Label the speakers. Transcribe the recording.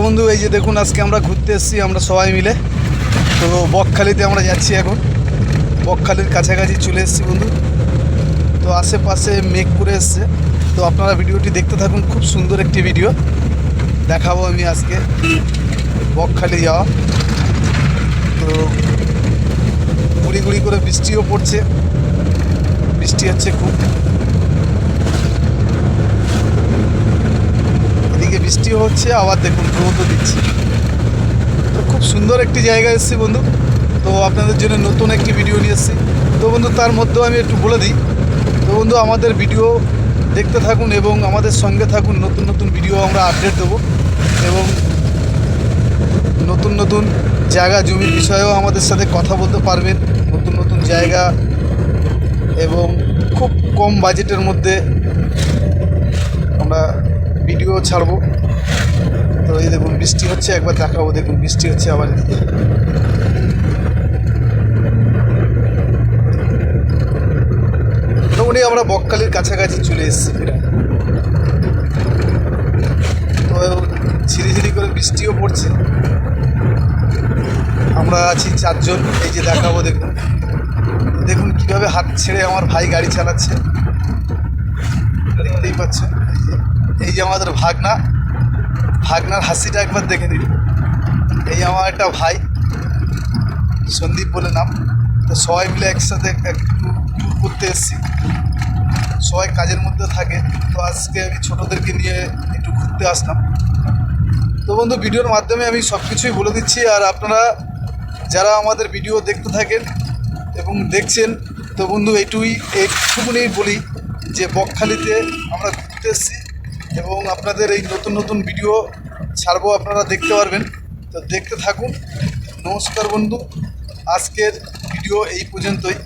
Speaker 1: বন্ধু এই যে দেখুন আজকে আমরা ঘুরতে এসেছি আমরা সবাই মিলে। তো বকখালিতে আমরা যাচ্ছি এখন, বকখালির কাছাকাছি চলে এসেছি বন্ধু। তো আশেপাশে মেঘ করে এসছে, তো আপনারা ভিডিওটি দেখতে থাকুন, খুব সুন্দর একটি ভিডিও দেখাবো আমি আজকে বকখালি যাওয়া। তো গুড়ি গুড়ি করে বৃষ্টিও পড়ছে, বৃষ্টি হচ্ছে খুব, এদিকে বৃষ্টিও হচ্ছে আবার দেখুন রোদও দিচ্ছে। তো খুব সুন্দর একটি জায়গায় এসেছি বন্ধু, তো আপনাদের জন্য নতুন একটি ভিডিও নিয়ে এসেছি। তো বন্ধু তার মধ্যেও আমি একটু বলে দিই, তো বন্ধু আমাদের ভিডিও দেখতে থাকুন এবং আমাদের সঙ্গে থাকুন, নতুন নতুন ভিডিও আমরা আপডেট দেবো এবং নতুন নতুন জায়গা জমির বিষয়েও আমাদের সাথে কথা বলতে পারবেন, নতুন নতুন জায়গা এবং খুব কম বাজেটের মধ্যে আমরা ভিডিও ছাড়বো। তো এই দেখুন বৃষ্টি হচ্ছে, একবার দেখাবো, দেখুন বৃষ্টি হচ্ছে আবার এদিকে। মোটামুটি আমরা বকখালির কাছাকাছি চলে এসেছি প্রায়। তো ঝিরিঝিরি করে বৃষ্টিও পড়ছে, আমরা আছি চারজন, এই যে দেখাবো দেখুন, দেখুন কীভাবে হাত ছেড়ে আমার ভাই গাড়ি চালাচ্ছে, দেখতেই পাচ্ছেন। এই যে আমাদের ভাগনার হাসিটা একবার দেখে নিন। এই আমার একটা ভাই সন্দীপ বলে নাম, তো সবাই মিলে একসাথে একটু ট্যুর করতে এসেছি, সবাই কাজের মধ্যে থাকে, তো আজকে আমি ছোটোদেরকে নিয়ে একটু ঘুরতে আসলাম। তো বন্ধু ভিডিওর মাধ্যমে আমি সব কিছুই বলে দিচ্ছি, আর আপনারা যারা আমাদের ভিডিও দেখতে থাকেন এবং দেখছেন, তো বন্ধু এইটুকুনি বলি যে বকখালিতে আমরা ঘুরতে এসেছি এবং আপনাদের এই নতুন নতুন ভিডিও ছাড়বো, আপনারা দেখতে পারবেন, তো দেখতে থাকুন। নমস্কার বন্ধু, আজকের ভিডিও এই পর্যন্তই।